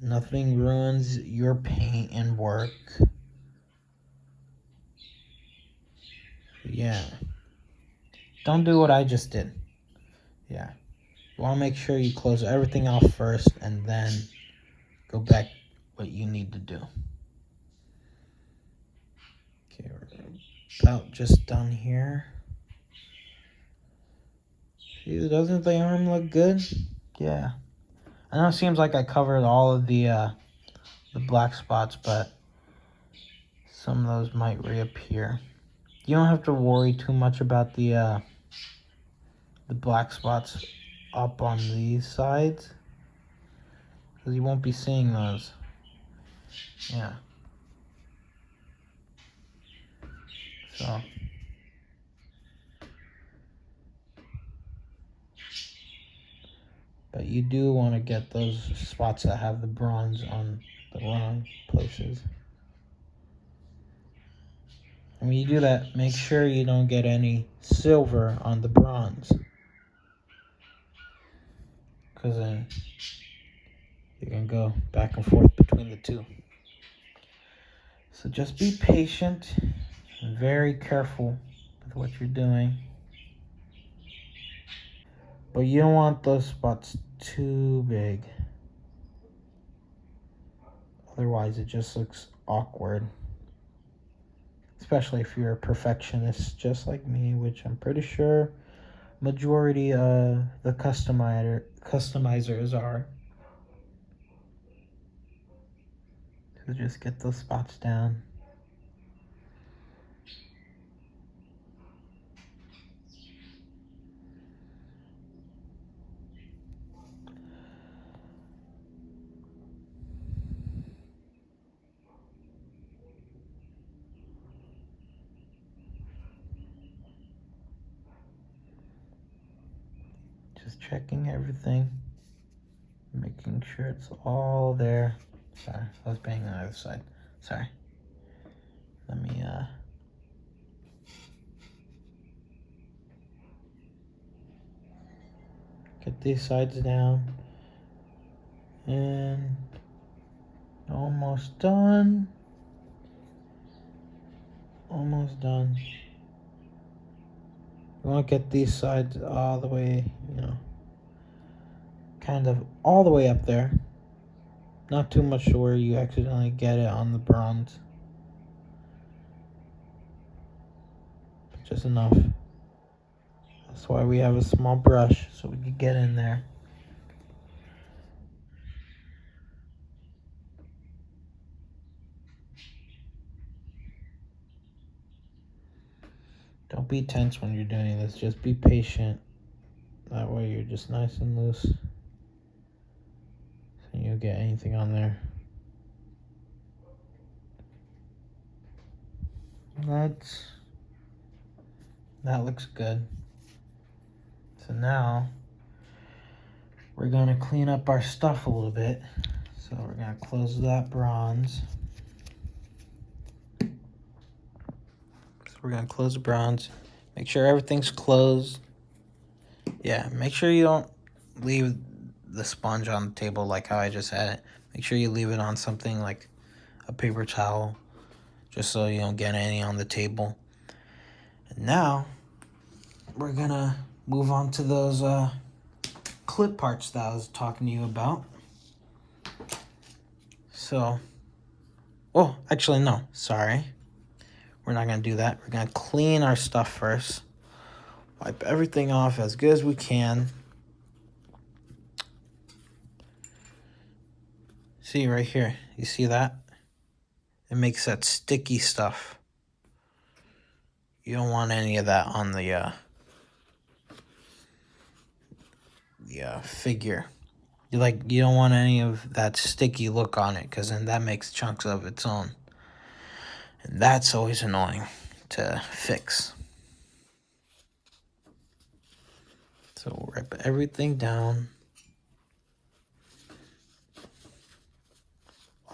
Nothing ruins your paint and work. Yeah. Don't do what I just did. Yeah. You want to make sure you close everything off first and then go back what you need to do. Okay, we're about just done here. See, doesn't the arm look good? Yeah. I know it seems like I covered all of the black spots, but some of those might reappear. You don't have to worry too much about the black spots up on these sides, because you won't be seeing those. Yeah. So. But you do want to get those spots that have the bronze on the wrong places. And when you do that, make sure you don't get any silver on the bronze, because then you can go back and forth between the two. So just be patient and very careful with what you're doing. But you don't want those spots too big. Otherwise, it just looks awkward. Especially if you're a perfectionist just like me, which I'm pretty sure majority of the customizers are. So just get those spots down. Just checking everything, making sure it's all there. Sorry, I was banging on the other side. Sorry. Let me get these sides down. And almost done. Almost done. You want to get these sides all the way, kind of all the way up there. Not too much to where you accidentally get it on the bronze. But just enough. That's why we have a small brush, so we can get in there. Don't be tense when you're doing this. Just be patient. That way you're just nice and loose. So you don't get anything on there. That looks good. So now we're gonna clean up our stuff a little bit. So we're gonna close that bronze. So we're gonna close the bronze. Make sure everything's closed. Yeah, make sure you don't leave the sponge on the table like how I just had it. Make sure you leave it on something like a paper towel, just so you don't get any on the table. And now we're gonna move on to those clip parts that I was talking to you about. So, oh, actually no, sorry. We're not going to do that. We're going to clean our stuff first. Wipe everything off as good as we can. See right here, you see that? It makes that sticky stuff. You don't want any of that on the figure. You don't want any of that sticky look on it, because then that makes chunks of its own. And that's always annoying to fix. So we'll wrap everything down.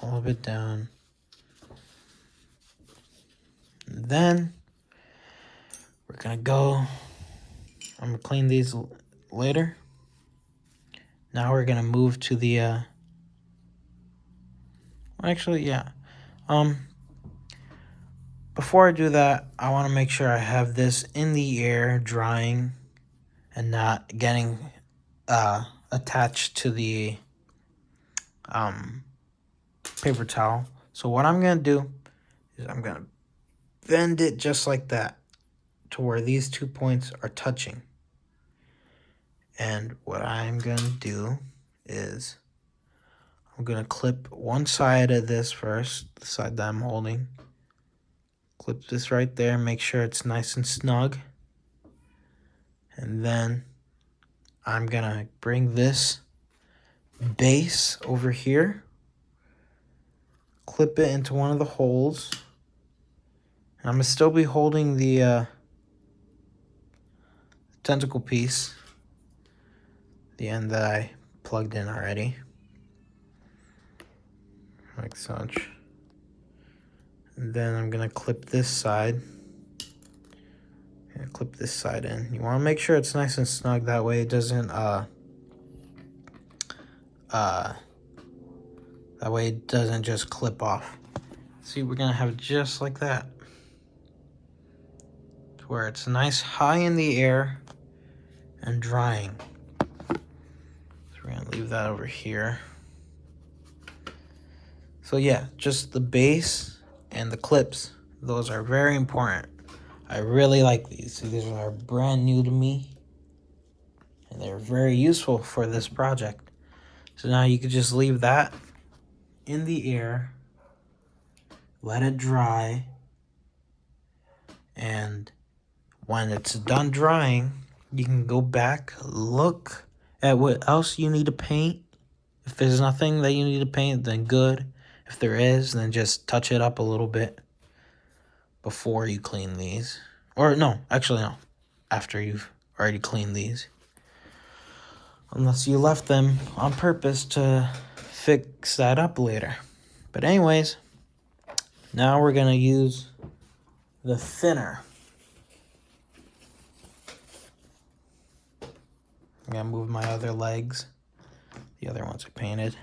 All of it down. And then we're gonna go. I'm gonna clean these later. Now we're gonna move to the actually, yeah. Before I do that, I want to make sure I have this in the air drying and not getting attached to the paper towel. So what I'm gonna do is I'm gonna bend it just like that to where these 2 points are touching. And what I'm gonna do is I'm gonna clip one side of this first, the side that I'm holding. Clip this right there, make sure it's nice and snug. And then I'm gonna bring this base over here, clip it into one of the holes. And I'm gonna still be holding the tentacle piece, the end that I plugged in already, like such. And then I'm gonna clip this side. Clip this side in. You want to make sure it's nice and snug, that way it doesn't just clip off. See, we're gonna have it just like that, to where it's nice high in the air and drying. So we're gonna leave that over here. So yeah, just the base and the clips, those are very important. I really like these. See, these are brand new to me, and they're very useful for this project. So now you could just leave that in the air, let it dry, and when it's done drying, you can go back, look at what else you need to paint. If there's nothing that you need to paint, then good. If there is, then just touch it up a little bit before you clean these. Or no, actually no, after you've already cleaned these. Unless you left them on purpose to fix that up later. But anyways, now we're gonna use the thinner. I'm gonna move my other legs. The other ones are painted.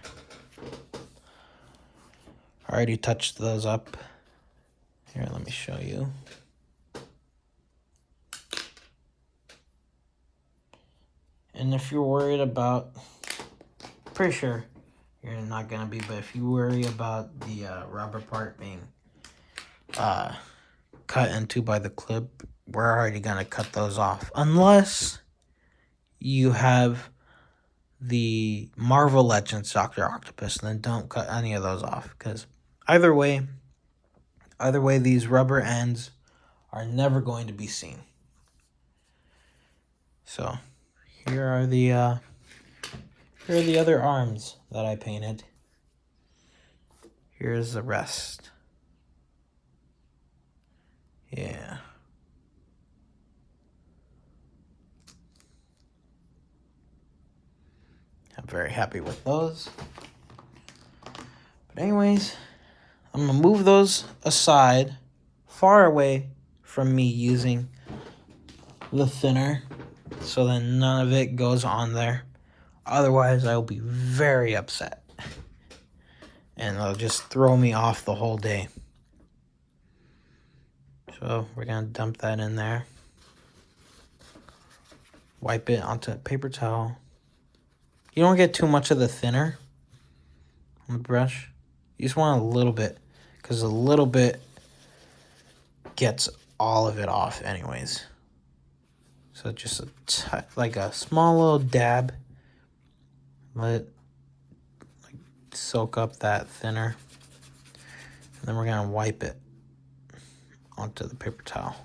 I already touched those up. Here, let me show you. And if you're worried about, pretty sure you're not gonna be, but if you worry about the rubber part being cut into by the clip, we're already gonna cut those off. Unless you have the Marvel Legends Dr. Octopus, then don't cut any of those off, because either way, these rubber ends are never going to be seen. So here are the other arms that I painted. Here's the rest. Yeah. I'm very happy with those. But anyways, I'm gonna move those aside, far away from me using the thinner, so that none of it goes on there. Otherwise, I will be very upset. And it'll just throw me off the whole day. So we're gonna dump that in there. Wipe it onto a paper towel. You don't get too much of the thinner on the brush. You just want a little bit, because a little bit gets all of it off anyways. So just like a small little dab. Let it like soak up that thinner. And then we're gonna wipe it onto the paper towel.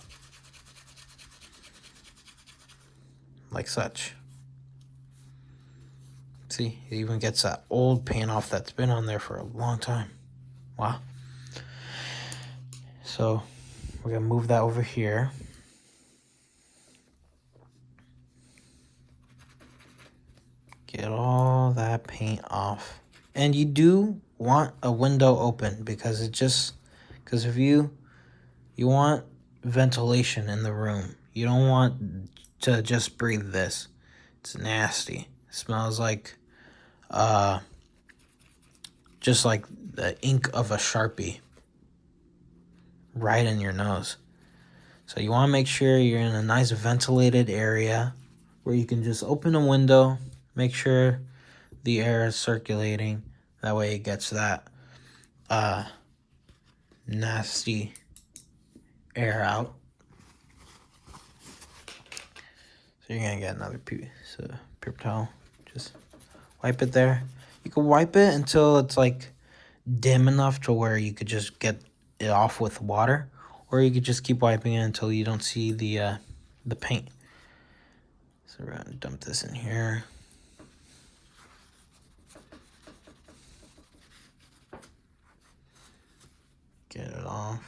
Like such. See, it even gets that old paint off that's been on there for a long time. Wow. So we're gonna move that over here. Get all that paint off. And you do want a window open because if you want ventilation in the room. You don't want to just breathe this. It's nasty. It smells like just like the ink of a Sharpie right in your nose. So you want to make sure you're in a nice ventilated area where you can just open a window, make sure the air is circulating. That way it gets that nasty air out. So you're gonna get another piece of paper towel. Just wipe it there. You can wipe it until it's like dim enough to where you could just get it off with water, or you could just keep wiping it until you don't see the paint. So we're gonna dump this in here. Get it off.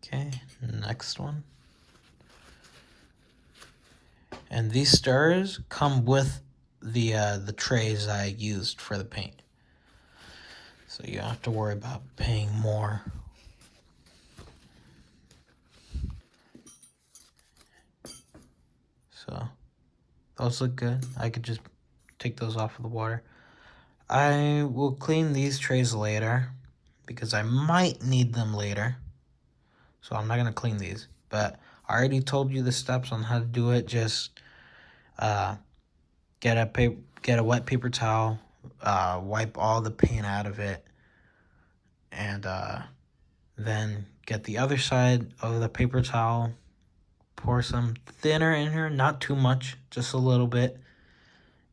Okay, next one. And these stirrers come with the trays I used for the paint. So you don't have to worry about paying more. So those look good. I could just take those off of the water. I will clean these trays later because I might need them later. So I'm not going to clean these. But I already told you the steps on how to do it. Just get a wet paper towel, wipe all the paint out of it, and then get the other side of the paper towel, pour some thinner in here, not too much, just a little bit,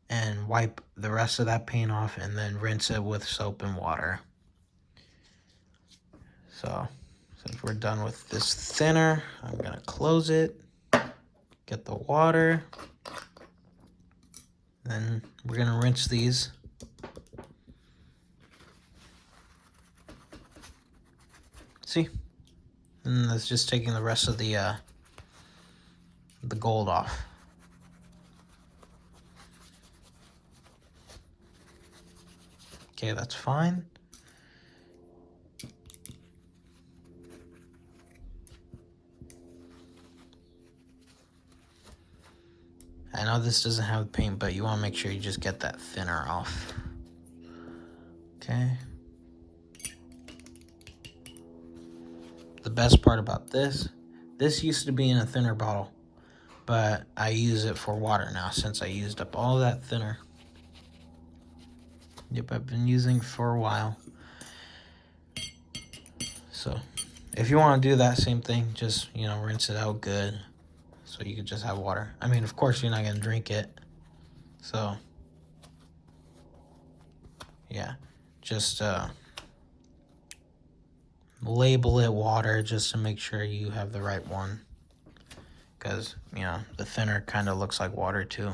and wipe the rest of that paint off, and then rinse it with soap and water. So since we're done with this thinner, I'm gonna close it, get the water, then we're gonna rinse these. See? And that's just taking the rest of the gold off. Okay, that's fine. I know this doesn't have paint, but you want to make sure you just get that thinner off. Okay. The best part about this used to be in a thinner bottle, but I use it for water now since I used up all that thinner. Yep, I've been using it for a while. So if you want to do that same thing, just, rinse it out good so you can just have water. I mean, of course, you're not going to drink it. So, yeah, just label it water just to make sure you have the right one. Because, the thinner kind of looks like water too.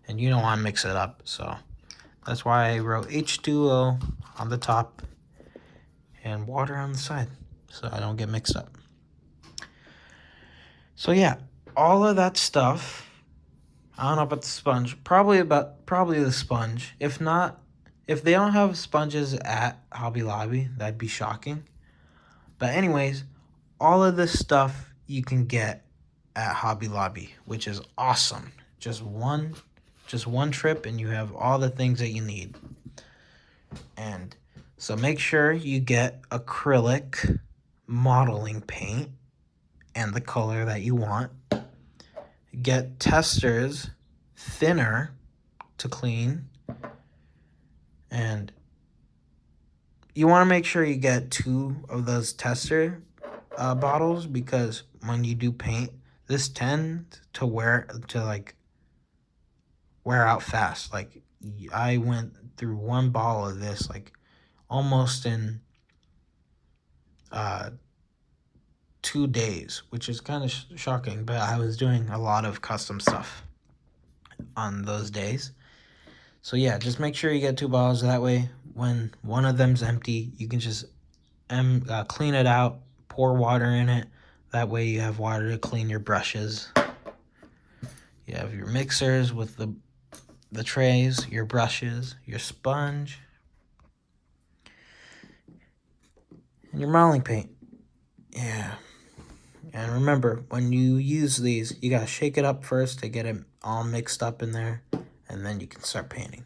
And you don't want to mix it up, so that's why I wrote H2O on the top and water on the side, so I don't get mixed up. So yeah, all of that stuff, I don't know about the sponge, probably the sponge. If they don't have sponges at Hobby Lobby, that'd be shocking. But anyways, all of this stuff you can get at Hobby Lobby, which is awesome. Just one trip and you have all the things that you need. And so make sure you get acrylic modeling paint and the color that you want. Get testers, thinner to clean, And you want to make sure you get 2 of those tester bottles, because when you do paint, this tends to wear out fast. Like, I went through 1 bottle of this like almost in 2 days, which is kind of shocking, but I was doing a lot of custom stuff on those days. So yeah, just make sure you get 2 bottles. That way, when one of them's empty, you can just clean it out, pour water in it. That way you have water to clean your brushes. You have your mixers with the trays, your brushes, your sponge, and your modeling paint. Yeah. And remember, when you use these, you gotta shake it up first to get it all mixed up in there, and then you can start painting.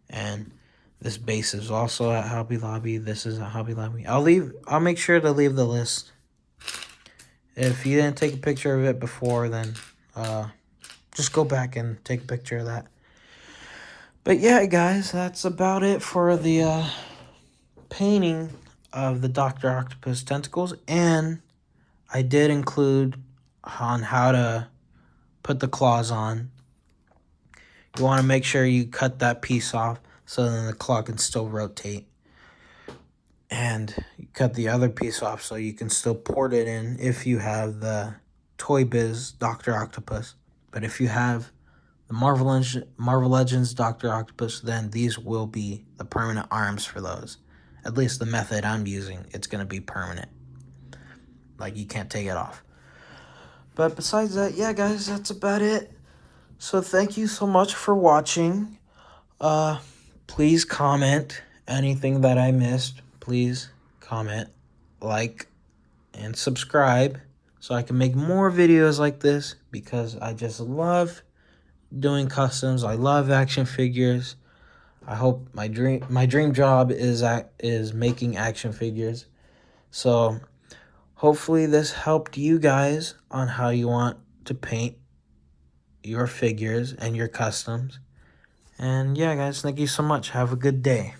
And this base is also at Hobby Lobby. This is at Hobby Lobby. I'll make sure to leave the list. If you didn't take a picture of it before, then just go back and take a picture of that. But yeah, guys, that's about it for the painting of the Dr. Octopus tentacles. And I did include on how to put the claws on. You want to make sure you cut that piece off so then the claw can still rotate. And you cut the other piece off so you can still port it in if you have the Toy Biz Dr. Octopus. But if you have the Marvel Legends Dr. Octopus, then these will be the permanent arms for those. At least the method I'm using, it's going to be permanent. Like, you can't take it off. But besides that, yeah, guys, that's about it. So thank you so much for watching. Please comment anything that I missed. Please comment, like, and subscribe so I can make more videos like this, because I just love doing customs. I love action figures. I hope my dream job is making action figures. So hopefully this helped you guys on how you want to paint your figures and your customs. And yeah, guys, thank you so much. Have a good day.